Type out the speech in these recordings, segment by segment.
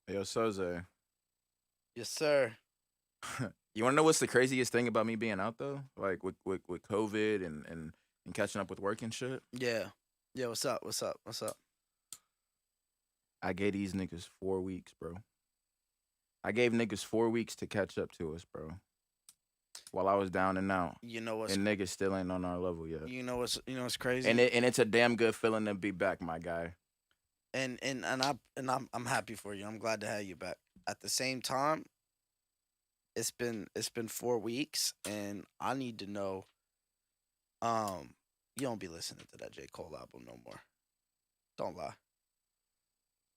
Yo, Soze. Yes, sir. You want to know what's the craziest thing about me being out though? Like with COVID and catching up with work and shit. Yeah. Yeah, what's up? What's up? What's up? I gave these niggas 4 weeks, bro. I gave niggas 4 weeks to catch up to us, bro. While I was down and out, You know what's and niggas still ain't on our level yet. you know what's And crazy? it's a damn good feeling to be back, my guy. And I'm happy for you. I'm glad to have you back. At the same time, it's been 4 weeks and I need to know you don't be listening to that J. Cole album no more. Don't lie.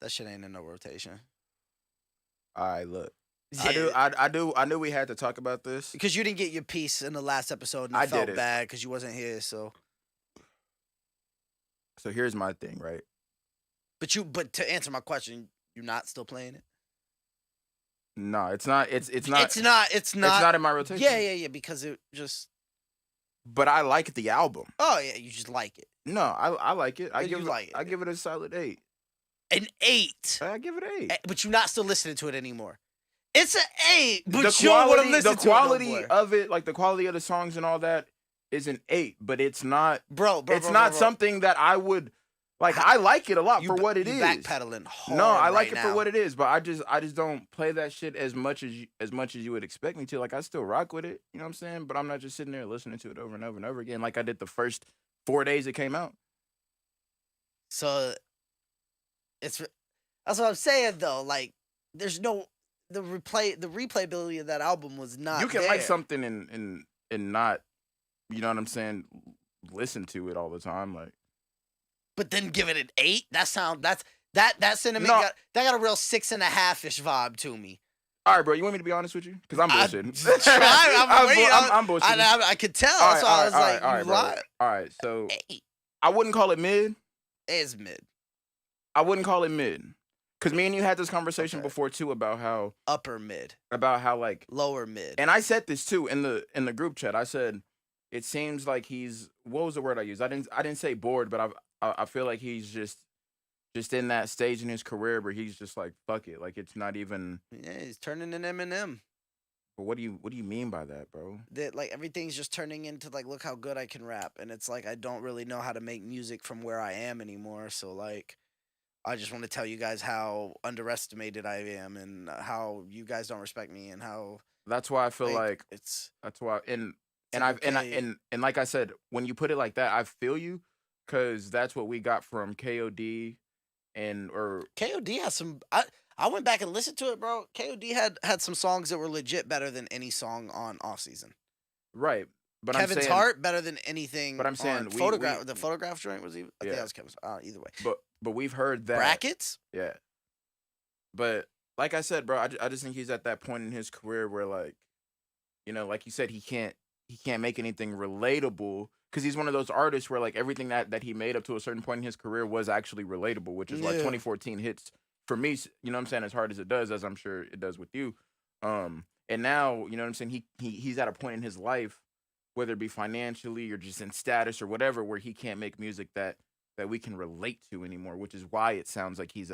That shit ain't in no rotation. All right, look. I do, Yeah. I do, I knew we had to talk about this. Because you didn't get your piece in the last episode and it I did felt it. bad because you wasn't here, so So here's my thing, right? but to answer my question, you're not still playing it? No, it's not. It's not. It's It's not not in my rotation. yeah, because it just But I like the album. oh yeah, you just like it. No, I like it. You like it. I give it a solid 8. An 8. I give it 8. But you're not still listening to it anymore. It's an 8, but The you don't want to quality, listen the to it no quality more. of it, like the quality of the songs and all that, is an 8. But it's not. Bro, It's bro, not bro. something that I would like. I like it a lot for what it you is. backpedaling hard. No, I like right it for now. what it is, but I just don't play that shit as much as you would expect me to. Like I still rock with it, you know what I'm saying? But I'm not just sitting there listening to it over and over and over again like I did the first 4 days it came out. So that's what I'm saying though. Like, there's no the replayability of that album was not. You can there. like something and not, you know what I'm saying, listen to it all the time. Like, but then give it an 8. That sentiment No. got a real 6.5-ish vibe to me. all right, bro, you want me to be honest with you? Because I'm bullshitting. I'm bullshitting. I could tell. All That's right, why all I was right, like, all right, you bro. lied. All right, so 8 I wouldn't call it mid. is mid, I wouldn't call it mid. Because me and you had this conversation Okay. before too about how upper mid, like, lower mid. and I said this too in the group chat. I said it seems like he's, what was the word I used? I didn't say bored, but I feel like he's just in that stage in his career where he's just like, fuck it, like it's not even. Yeah, he's turning an Eminem. But what do you mean by that, bro? That like everything's just turning into like, look how good I can rap, and it's like I don't really know how to make music from where I am anymore. So like, I just want to tell you guys how underestimated I am, and how you guys don't respect me, and how That's why I feel like it's that's why and like, I've okay. and like I said, when you put it like that, I feel you, because that's what we got from KOD and or KOD has some. I went back and listened to it, bro. KOD had some songs that were legit better than any song on Off Season. right. But Kevin's I'm saying, Heart better than anything. but I'm saying on we Photograph. The Photograph joint was even. I think yeah. that was Kevin's. Either way, But we've heard that. Brackets. Yeah. But like I said, bro, I just think he's at that point in his career where, like, you know, like you said, he can't make anything relatable, because he's one of those artists where like everything that he made up to a certain point in his career was actually relatable, which is why Yeah. 2014 hits for me, you know what I'm saying, as hard as it does, as I'm sure it does with you. And now, you know what I'm saying, he's at a point in his life, whether it be financially or just in status or whatever, where he can't make music that we can relate to anymore, which is why it sounds like he's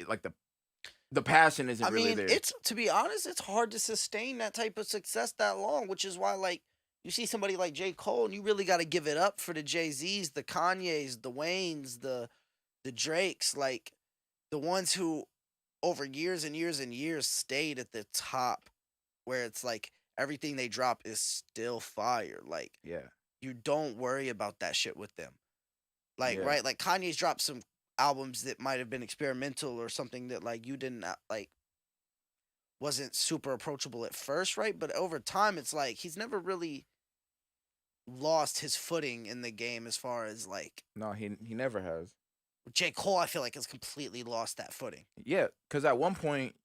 like the passion isn't I really mean, there. it's, to be honest, it's hard to sustain that type of success that long, which is why, like, you see somebody like J. Cole, and you really got to give it up for the Jay-Z's, the Kanyes, the Waynes, the Drakes, like, the ones who over years and years and years stayed at the top, where it's like everything they drop is still fire. Like, Yeah. you don't worry about that shit with them. Like, Yeah. right? Like, Kanye's dropped some albums that might have been experimental or something that, like, you didn't, like, wasn't super approachable at first, right? But over time, it's like he's never really lost his footing in the game as far as, like, No, he never has. J. Cole, I feel like has completely lost that footing. Yeah, because at one point,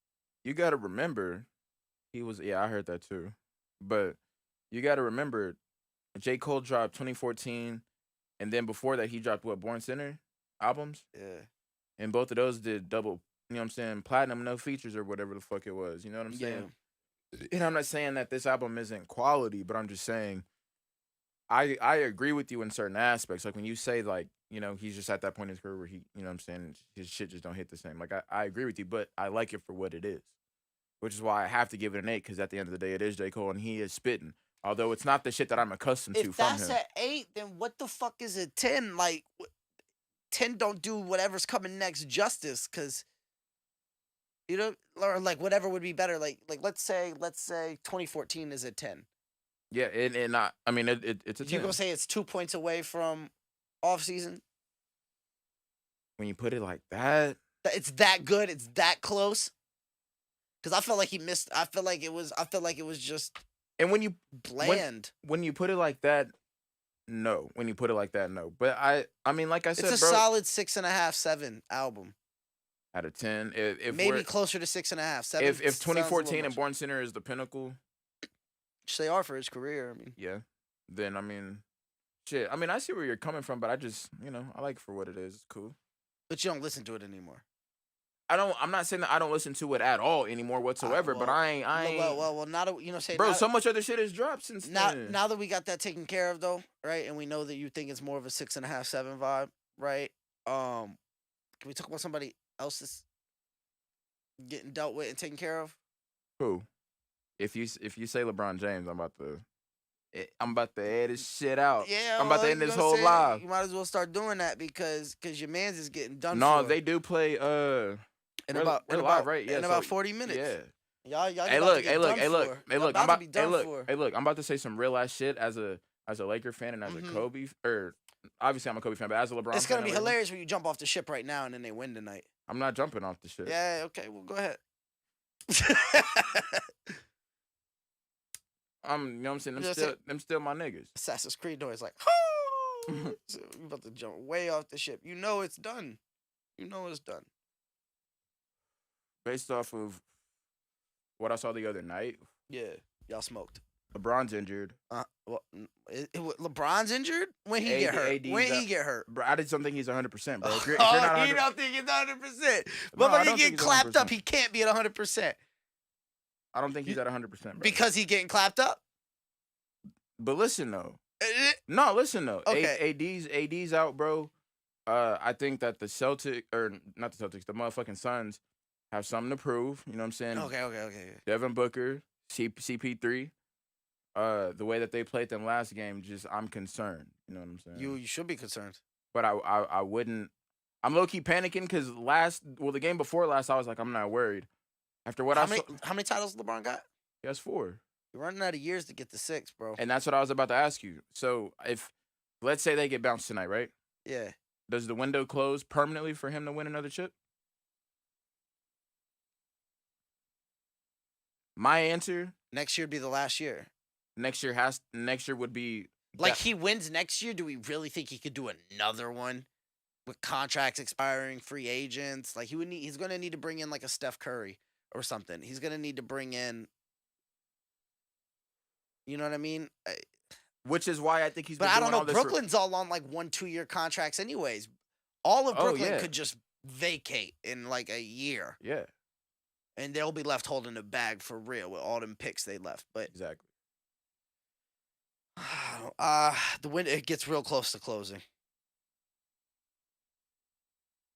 you got to remember, he was, yeah, I heard that too. But you got to remember, J. Cole dropped 2014, and then before that, he dropped what, Born Sinner albums? Yeah. And both of those did double, you know what I'm saying, platinum, no features or whatever the fuck it was. You know what I'm saying? And I'm not saying that this album isn't quality, but I'm just saying, I agree with you in certain aspects. Like when you say like, he's just at that point in his career where he, what I'm saying, his shit just don't hit the same. Like I agree with you, but I like it for what it is. Which is why I have to give it an 8 because at the end of the day, it is J. Cole and he is spitting. Although it's not the shit that I'm accustomed to If from that's him. an 8, then what the fuck is a 10? Like 10 don't do whatever's coming next justice, because or like whatever would be better. Like let's say 2014 is a 10. Yeah, I mean it's a You 10. gonna say it's 2 points away from off season? When you put it like that, It's that good. It's that close. Because I felt like he missed. I felt like it was just and when you bland. when you put it like that, no. When you put it like that, no. But I mean, like I said, It's a bro, solid 6.5, 7 album. out of 10, if Maybe we're closer to 6.5, 7. if sounds a little 2014 and much. Born Center is the pinnacle, Which they are for his career. I mean, yeah, then I mean, shit. I mean, I see where you're coming from, but I just, I like it for what it is. It's cool. but you don't listen to it anymore. I'm not saying that I don't listen to it at all anymore whatsoever, but I ain't. Well, now that say, bro, now, so much other shit has dropped since then. now that we got that taken care of, though, right? And we know that you think it's more of a 6.5, 7 vibe, right? Can we talk about somebody else's getting dealt with and taken care of? Who? If you say LeBron James, I'm about to add this shit out. Yeah, I'm about to end this whole live. You might as well start doing that because your man's is getting done. No, for. they do play. We're live, right? Yeah, in about 40 minutes. Yeah. Y'all. Hey, look. I'm Look. I'm about to say some real ass shit as a Laker fan and as a Kobe, or obviously I'm a Kobe fan, but as a LeBron, It's gonna fan, be hilarious when you jump off the ship right now and then they win tonight. I'm not jumping off the ship. Yeah. Okay. Well, go ahead. You know what I'm saying? Them still my niggas. Assassin's Creed noise like, so you about to jump way off the ship. You know it's done. Based off of what I saw the other night, Yeah, y'all smoked. LeBron's injured. LeBron's injured? When he get hurt? He get hurt? Bro, I just don't think he's 100%, bro. If you're Oh, not you don't think he's 100%? No, I But don't he think get he's clapped up. 100%. He can't be at 100%. I don't think he's at 100%, bro. Because he getting clapped up? But listen, though. Eh, No, listen, though. Okay. AD's out, bro. I think that the not the Celtics, the motherfucking Suns have something to prove. You know what I'm saying? Okay. Devin Booker, CP3. The way that they played them last game, I'm concerned. You know what I'm saying? You should be concerned. But I wouldn't. I'm low key panicking because the game before last, I was like, I'm not worried. After what How many titles LeBron got? he has 4. You're running out of years to get to 6, bro. And that's what I was about to ask you. So let's say they get bounced tonight, right? Yeah. Does the window close permanently for him to win another chip? My answer: Next year would be the last year. next year would be Like he wins next year. Do we really think he could do another one with contracts expiring, free agents? Like he's going to need to bring in like a Steph Curry or something. He's going to need to bring in. You know what I mean? which is why I think he's. But been I don't doing know. all this Brooklyn's all on like 1-2 year contracts, anyways. All of Oh, Brooklyn yeah. could just vacate in like a year, Yeah, and they'll be left holding the bag for real with all them picks they left. But exactly. the win it gets real close to closing.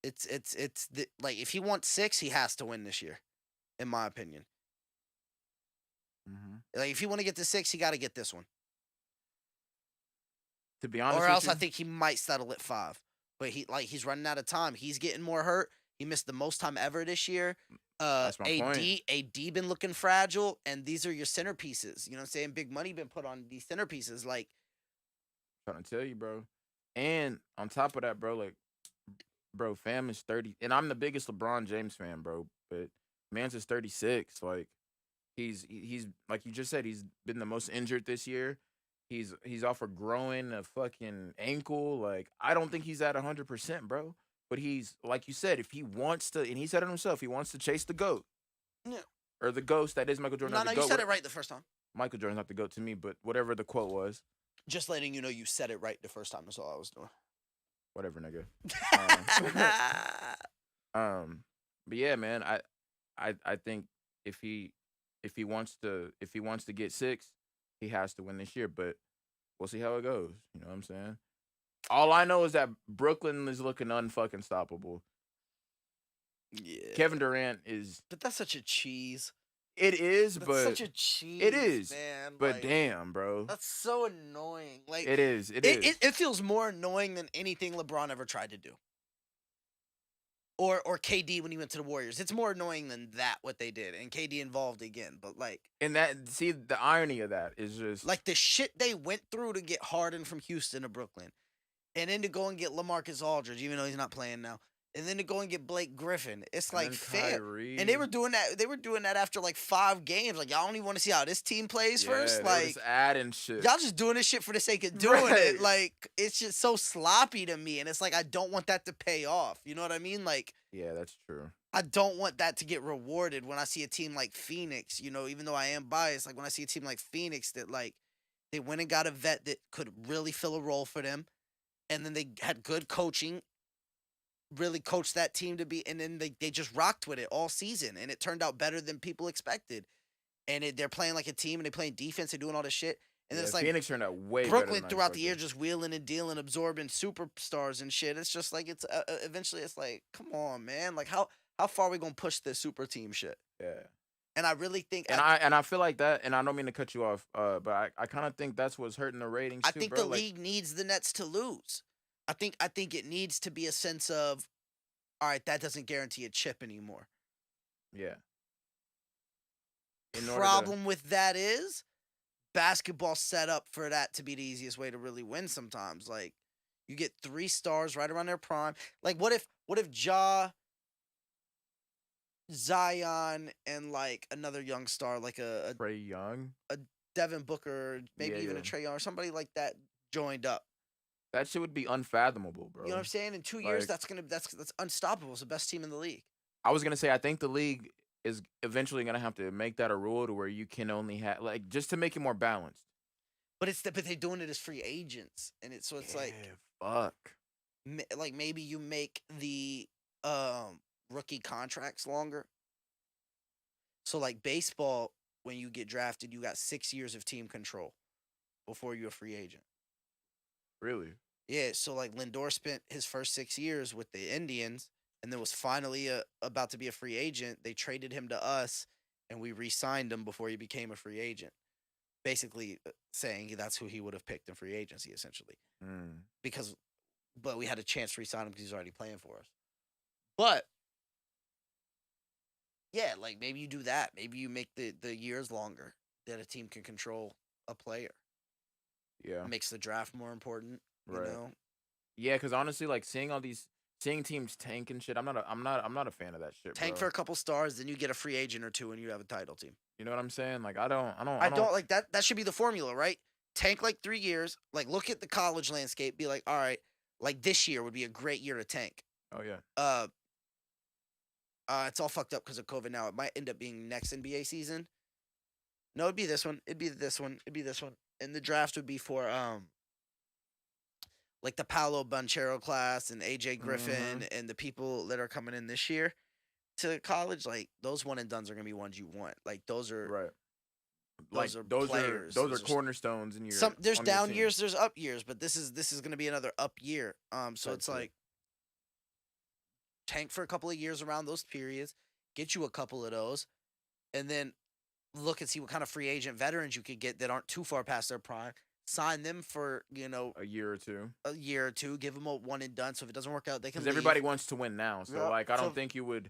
It's like if he wants 6, he has to win this year, in my opinion. Mm-hmm. Like if you want to get to 6, he got to get this one, To be honest, or with else you, I think he might settle at 5. But he's running out of time. He's getting more hurt. He missed the most time ever this year. That's my point. AD been looking fragile, and these are your centerpieces. You know what I'm saying? Big money been put on these centerpieces. Like, trying to tell you, bro. And on top of that, bro, like, bro, fam is 30, and I'm the biggest LeBron James fan, bro. But man's is 36. Like, he's like you just said, he's been the most injured this year. He's off for growing a fucking ankle. Like, I don't think he's at 100%, bro. But he's, like you said, if he wants to, and he said it himself, he wants to chase the GOAT. Yeah. Or the ghost that is Michael Jordan. no, you said it right the first time. Michael Jordan's not the GOAT to me, but whatever the quote was. Just letting you know you said it right the first time. That's all I was doing. Whatever, nigga. But yeah, man, I think if he wants to get 6, he has to win this year. But we'll see how it goes. You know what I'm saying? All I know is that Brooklyn is looking unfucking stoppable. Yeah. Kevin Durant is. But that's such a cheese. It is, That's but such a cheese, it is. man. But Like, damn, bro, that's so annoying. Like, it is. It it, is. it feels more annoying than anything LeBron ever tried to do. Or KD when he went to the Warriors. It's more annoying than that what they did. And KD involved again. But like And that, see, the irony of that is just the shit they went through to get Harden from Houston to Brooklyn. And then to go and get LaMarcus Aldridge, even though he's not playing now. And then to go and get Blake Griffin. It's and like then fair. Kyrie. And they were doing that. They were doing that after like 5 games. Like, y'all don't even want to see how this team plays first. they were Like, just adding shit. y'all just doing this shit for the sake of doing Right. it. Like, it's just so sloppy to me. And it's like, I don't want that to pay off. You know what I mean? Like, Yeah, that's true. I don't want that to get rewarded when I see a team like Phoenix, you know, even though I am biased, like when I see a team like Phoenix that like they went and got a vet that could really fill a role for them. And then they had good coaching, really coached that team to be, and then they just rocked with it all season. And it turned out better than people expected. And they're playing like a team and they're playing defense and doing all this shit. And then Yeah, it's like Phoenix turned out way better Brooklyn than I throughout the year expected. just wheeling and dealing, absorbing superstars and shit. It's just like it's eventually it's like, come on, man. Like how far are we gonna push this super team shit? Yeah. And I really think And I feel like that, and I don't mean to cut you off, but I kind of think that's what's hurting the ratings too, I think bro. the Like, league needs the Nets to lose. I think it needs to be a sense of, all right, that doesn't guarantee a chip anymore. yeah. Problem with that is basketball set up for that to be the easiest way to really win sometimes. Like you get 3 stars right around their prime. Like what if Ja, Zion, and like another young star like a Trae Young, Devin Booker, maybe Yeah, even yeah. a Trae Young or somebody like that joined up. that shit would be unfathomable, bro. You know what I'm saying? In 2 years, Like- that's unstoppable. It's the best team in the league. I was gonna say, I think the league is eventually gonna have to make that a rule to where you can only have, like, just to make it more balanced. But but they're doing it as free agents, and it's like fuck. like maybe you make the rookie contracts longer. So like baseball, when you get drafted, you got 6 years of team control before you're a free agent. Really? Yeah, so like Lindor spent his first 6 years with the Indians, and then was finally about to be a free agent. They traded him to us, and we re-signed him before he became a free agent. Basically saying that's who he would have picked in free agency, essentially. Mm. But we had a chance to re-sign him because he's already playing for us. But yeah, like maybe you do that. Maybe you make the years longer that a team can control a player. Yeah. It makes the draft more important. Right. You know? Yeah, because honestly, like seeing teams tank and shit, I'm not a fan of that shit. Tank bro. for a couple stars, then you get a free agent or two, and you have a title team. You know what I'm saying? Like I don't like that. That should be the formula, right? Tank like 3 years. Like look at the college landscape. Be like, all right, like this year would be a great year to tank. Oh yeah. It's all fucked up because of COVID now. It might end up being next NBA season. No, it'd be this one. It'd be this one. It'd be this one. And the draft would be for like the Paolo Banchero class and AJ Griffin and the people that are coming in this year to college. Like those one and dones are gonna be ones you want. Like those are Right. Those Like are players. those Those are are cornerstones in your. there's on your down team. years, there's up years, but this is gonna be another up year. So it's Exactly. like tank for a couple of years around those periods, get you a couple of those, and then look and see what kind of free agent veterans you could get that aren't too far past their prime. Sign them for a year or two. a year or two. Give them a one and done. So if it doesn't work out, they can Because leave. everybody wants to win now. So Yeah, like I so- don't think you would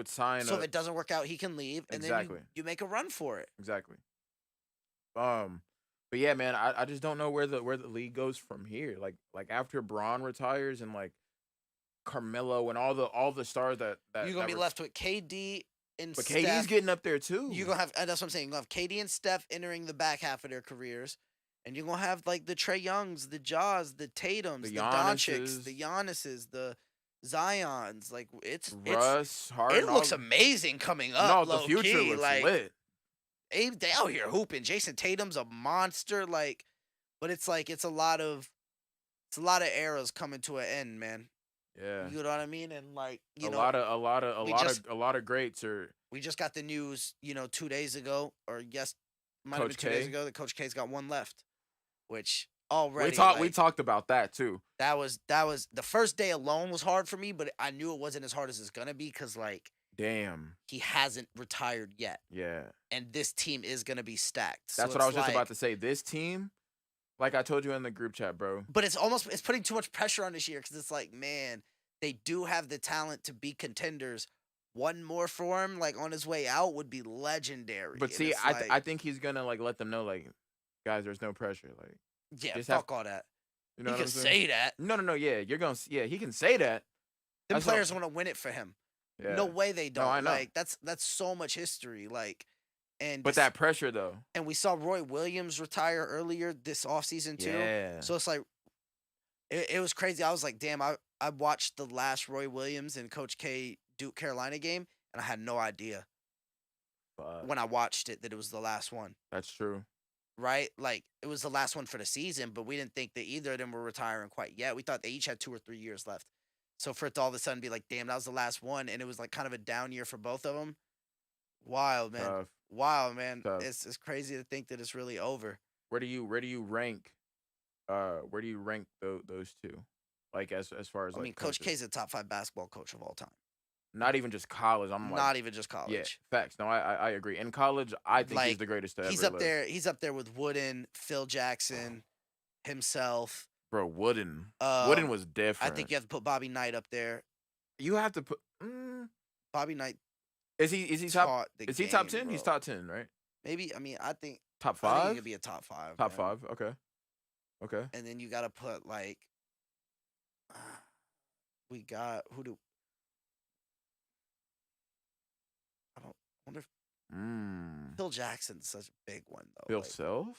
sign. So if it doesn't work out, he can leave, and Exactly. then you make a run for it. Exactly. But yeah, man, I just don't know where the league goes from here. Like after Braun retires and like Carmelo and all the stars that You're gonna that be were- left with KD and But Steph. KD's getting up there too. You're gonna have, and that's what I'm saying. You're gonna have KD and Steph entering the back half of their careers, and you're gonna have like the Trae Youngs, the Jaws, the Tatums, The the Doncics, Giannis's. the Giannis's, the Zions. Like it's Russ, Harden. it looks all- amazing coming No, up. the future low-key. looks like lit. they out here hooping. Jason Tatum's a monster. Like, but it's like it's a lot of eras coming to an end, man. Yeah. You know what I mean? And like A lot we just- of greats are we just got the news, 2 days ago, or might have been Coach 2 days K? ago, that Coach K's got one left. which We already we talked about that too. that was the first day alone was hard for me, but I knew it wasn't as hard as it's gonna be because like Damn. he hasn't retired yet, Yeah. and this team is gonna be stacked. That's So what I it's was just about like, to say. This team, like I told you in the group chat, bro. but it's putting too much pressure on this year because it's like, man, they do have the talent to be contenders. One more for him, like on his way out, would be legendary. But And see, it's I like, I think he's gonna like let them know, like, guys, there's no pressure. Like, yeah, just have, fuck all that. you know He what I'm could saying? say that. No. Yeah, you're gonna. Yeah, he can say that. Them That's what players want to win it for him. Yeah. No way they No, don't. I know. Like that's so much history. Like, and But that pressure though. and we saw Roy Williams retire earlier this offseason too. Yeah. So it's like it was crazy. I was like, damn, I watched the last Roy Williams and Coach K Duke Carolina game, and I had no idea when I watched it that it was the last one. That's true. Right? Like it was the last one for the season, but we didn't think that either of them were retiring quite yet. We thought they each had 2 or 3 years left. So for it to all of a sudden be like, damn, that was the last one, and it was like kind of a down year for both of them. Wild, man. Tough. Wow, man. Tough. It's crazy to think that it's really over. Where do you rank? Where do you rank those two? Like as far as I like mean, Coach coaches? K's a top 5 basketball coach of all time. Not even just college. I'm like, Not even just yeah, college. facts. No, I agree. In college, I think he's Like, the greatest to ever He's up live. there. He's up there with Wooden, Phil Jackson, himself. Bro, Wooden. Wooden Um, was I different. think you have to put Bobby Knight up there. you have to put. Bobby Knight Is he top? taught the Is he top game, 10? He's bro. top 10, right? Maybe. I mean, I think Top I think he 5. could be a top 5. Top man. 5. Okay. Okay. And then you got to put like, we got who do? I don't wonder if Phil Jackson's such a big one though. Bill Like, Self?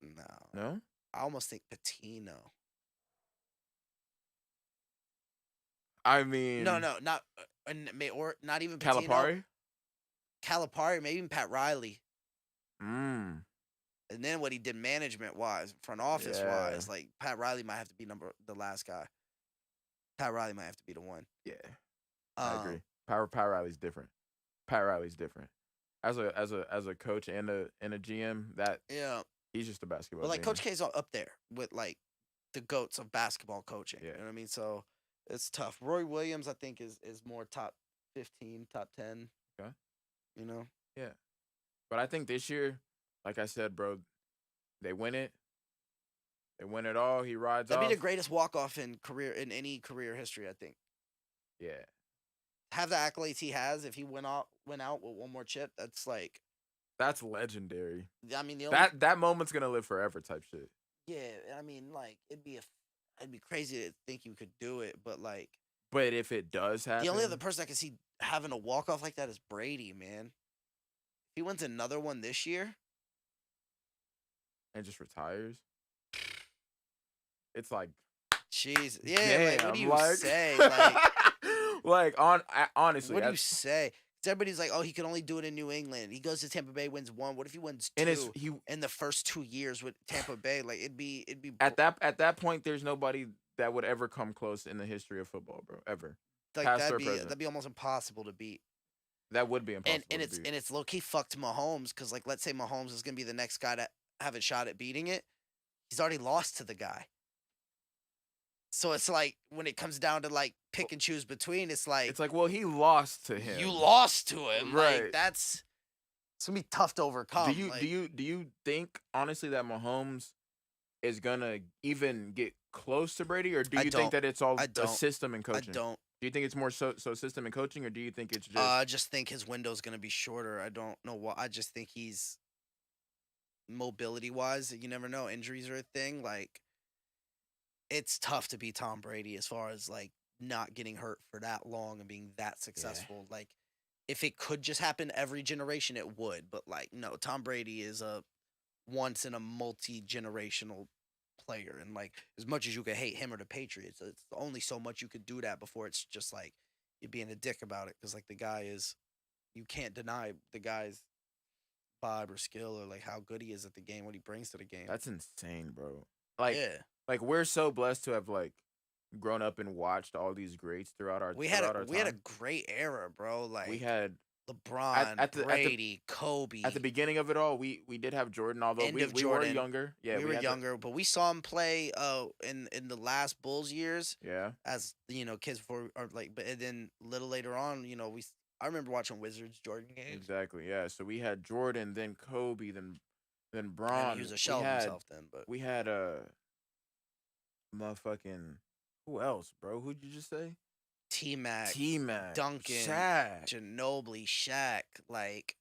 no, No. I almost think Patino. I mean, No, not or not even Patino. Calipari. Calipari, maybe even Pat Riley. Mm. And then what he did management wise, front office wise, like Pat Riley might have to be the last guy. Pat Riley might have to be the one. Yeah, I agree. Pat Riley's different. Pat Riley's different. As a coach and a GM, that Yeah, he's just a basketball. but like genius. Coach K's up there with like the goats of basketball coaching. Yeah. You know what I mean? So it's tough. Roy Williams, I think, is more top 15, top 10. Okay. You know? Yeah, but I think this year, like I said, bro, they win it. They win it all. He rides That'd off. be the greatest walk off in any career history, I think. Yeah, Have the accolades he has, if he went out with one more chip, that's like, that's legendary. I mean, the only, That moment's gonna live forever, type shit. yeah, I mean, like it'd be crazy to think you could do it, but like But if it does happen, the only other person I can see having a walk off like that is Brady, man. If he wins another one this year, and just retires, it's like, jeez, yeah, like what do damn, you like, say? Like, like honestly, what do you say? 'Cause everybody's like, oh, he can only do it in New England. He goes to Tampa Bay, wins one. What if he wins and two it's he in the first 2 years with Tampa Bay? Like it'd be at that point, there's nobody that would ever come close in the history of football, bro. Ever. like past or that'd present. be almost impossible to beat. That would be impossible. And to beat. it's low key fucked Mahomes because like let's say Mahomes is gonna be the next guy to have a shot at beating it. He's already lost to the guy. So it's like when it comes down to like pick and choose between, it's like well, he lost to him. you lost to him. Right. Like it's gonna be tough to overcome. Do you like, do you think honestly that Mahomes is gonna even get close to Brady, or do I you don't. think that it's all I the don't. system and I coaching? don't. Do you think it's more so system and coaching, or do you think it's just I just think his window's gonna be shorter. I don't know why. I just think he's mobility wise. You never know. Injuries are a thing. Like it's tough to be Tom Brady as far as like not getting hurt for that long and being that successful. Like if it could just happen every generation, it would. But like no, Tom Brady is a once in a multi-generational player, and like as much as you could hate him or the Patriots, it's only so much you could do that before it's just like you're being a dick about it because like the guy is, you can't deny the guy's vibe or skill or like how good he is at the game, what he brings to the game. That's insane, bro. Like yeah, like we're so blessed to have like grown up and watched all these greats throughout our we had throughout our a time. great era, bro. Like we had LeBron, at the Brady, at the Kobe, beginning of it all, we did have Jordan, although end of we were Jordan. younger. Yeah, We we were had the younger, but we saw him play in the last Bulls years yeah, as kids before or like but and then a little later on, I remember watching Wizards Jordan games. exactly. Yeah, so we had Jordan, then Kobe, then I mean, he was Bron. a shell of himself then, but We had motherfucking who else, bro? Who'd you just say? T Mac, T Mac, Duncan, Shaq. Ginobili, Shaq, like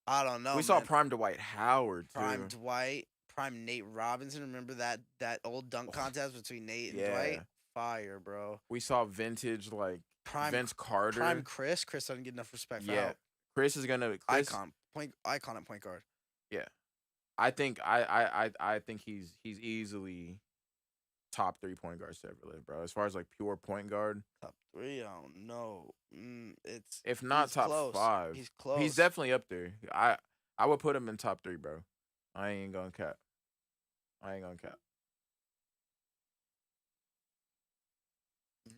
I don't know, We saw man. prime Dwight Howard Prime too. Dwight, prime Nate Robinson. Remember that old dunk contest between Nate and Yeah. Dwight? Fire, bro. We saw vintage like Prime Vince Carter. Prime Chris. Chris doesn't get enough respect for Yeah, how Chris is gonna icon at point guard. Yeah, I think he's easily top 3 point guards to ever live, bro. As far as like pure point guard, Top 3, I don't know. It's if not he's top close. 5, He's close. he's definitely up there. I would put him in top 3, bro. I ain't gonna cap.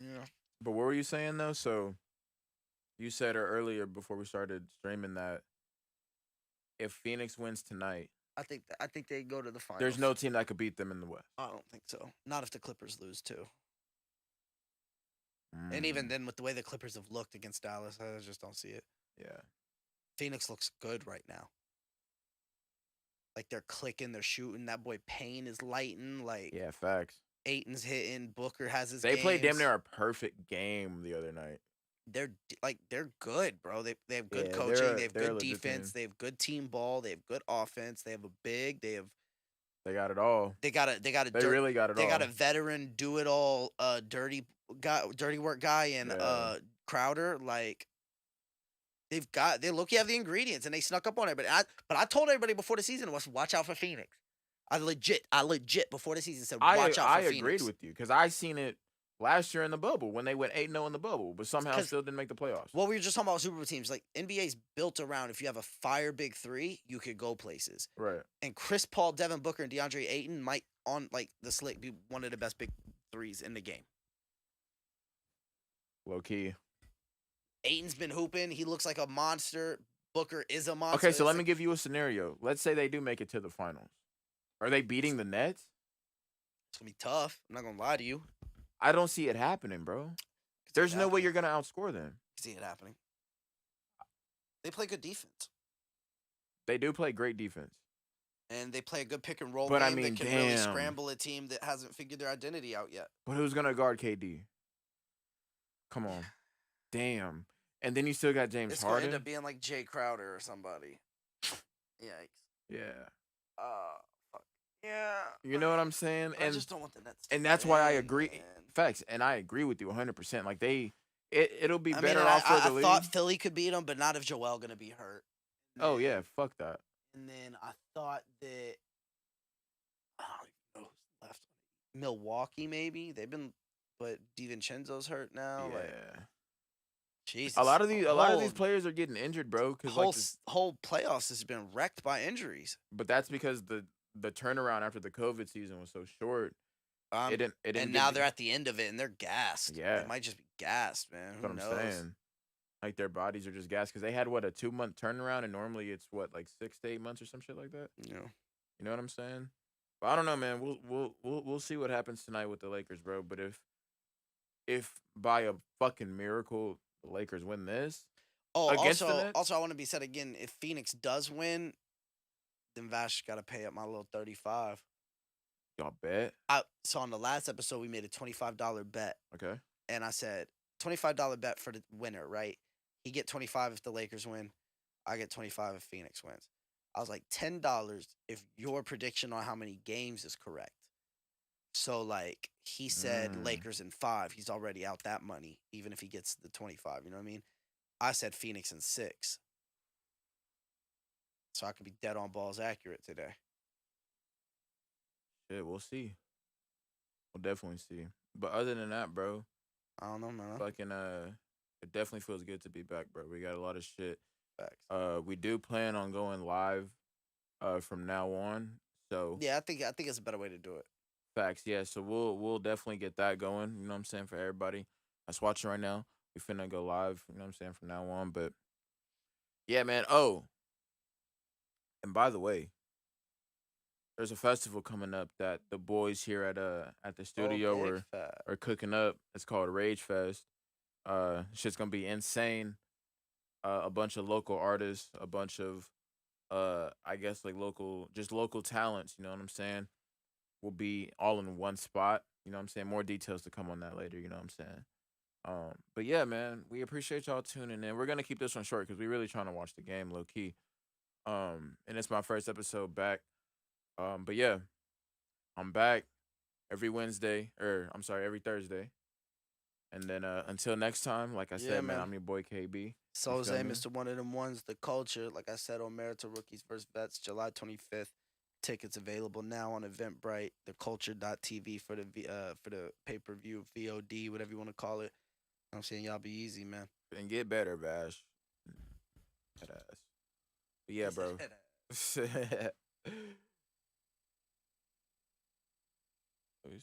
Yeah. But what were you saying though? So you said earlier before we started streaming that if Phoenix wins tonight, I think they go to the finals. there's no team that could beat them in the West. I don't think so. Not if the Clippers lose too. And even Mm, then, with the way the Clippers have looked against Dallas, I just don't see it. yeah, Phoenix looks good right now. Like they're clicking, they're shooting. That boy Payne is lighting. Like yeah, facts. Aiton's hitting. Booker has his. They played damn games. near a perfect game the other night. They're good, bro. They have good Yeah, coaching. They have they're a good legit defense. team. They have good team ball. They have good offense. They have a big. They got it all. They got a They really got it they all. got a veteran do it all dirty work guy and Yeah. Crowder. Like they look you have the ingredients and they snuck up on it. But I told everybody before the season was watch out for Phoenix. I legit before the season said watch out for Phoenix. I agreed with you because I seen it last year in the bubble when they went 8-0 in the bubble, but somehow 'Cause still didn't make the playoffs. What we were just talking about Super Bowl teams, like NBA's built around if you have a fire big three, you could go places. Right. And Chris Paul, Devin Booker, and DeAndre Ayton might on like the slick be one of the best big threes in the game. Low key. Ayton's been hooping. He looks like a monster. Booker is a monster. Okay, so let me give you a scenario. Let's say they do make it to the finals. Are they beating the Nets? It's gonna be tough. I'm not gonna lie to you. I don't see it happening, bro. There's no way you're gonna outscore them. See it happening. They play good defense. They do play great defense. And they play a good pick and roll But, I game mean, that can really damn. scramble a team that hasn't figured their identity out yet. But who's gonna guard KD? Come on. Damn. And then you still got James It's gonna Harden. end up being like Jay Crowder or somebody. Yikes. Yeah. Fuck. Yeah. You know what I'm saying? I And just don't want the Nets. To and that's why I win, agree. man. Facts, and I agree with you 100%. Like it'll be I better mean, off for the I league. thought Philly could beat them, but not if Joel gonna be hurt. Oh yeah, fuck that. And then I thought that I don't even know who's left. Milwaukee, maybe but DiVincenzo's hurt now. Yeah. Like, Jesus. A lot of these Whole- players are getting injured, bro. Cause whole like whole playoffs has been wrecked by injuries. but that's because the turnaround after the COVID season was so short. It didn't. And get now the- they're at the end of it and they're gassed. Yeah. They might just be gassed, man. That's Who what knows? I'm saying. Like their bodies are just gassed because they had what a 2-month turnaround, and normally it's what like 6 to 8 months or some shit like that. You know. You know what I'm saying? But I don't know, man. We'll see what happens tonight with the Lakers, bro. But if by a fucking miracle the Lakers win this, Oh, Against the Nets? also I want to be said again, if Phoenix does win, then Vash got to pay up my little 35. y'all bet. So on the last episode we made a $25 bet Okay. and I said $25 bet for the winner, right? He get 25 if the Lakers win. I get 25 if Phoenix wins. I was like $10 if your prediction on how many games is correct. So like he said Mm. Lakers in 5, he's already out that money even if he gets the 25, you know what I mean? I said Phoenix in 6. So I could be dead on balls accurate today. Shit, we'll see. We'll definitely see. But other than that, bro, I don't know, man. fucking it definitely feels good to be back, bro. We got a lot of shit. Facts. We do plan on going live from now on. So Yeah, I think it's a better way to do it. facts, yeah. So we'll definitely get that going. You know what I'm saying, for everybody that's watching right now. We finna go live, you know what I'm saying, from now on. But yeah, man. Oh, and by the way, there's a festival coming up that the boys here at the Oh, studio big are fat. are cooking up. It's called Rage Fest. Shit's gonna be insane. A bunch of local artists, a bunch of I guess like local talents, you know what I'm saying, will be all in one spot. You know what I'm saying? More details to come on that later, you know what I'm saying? But yeah, man, we appreciate y'all tuning in. We're gonna keep this one short because we really trying to watch the game low key. And it's my first episode back. But yeah, I'm back every Wednesday, or I'm sorry, every Thursday. And then until next time, like I Yeah, said, man, man. I'm your boy KB. You Soze, feel me? Mr. One of Them Ones, The Culture. Like I said, on Merita Rookies vs. Vets, July 25th. Tickets available now on Eventbrite, theculture.tv for the pay-per-view, VOD, whatever you want to call it. I'm saying y'all be easy, man. And get better, Bash. That ass. But yeah, bro. Let me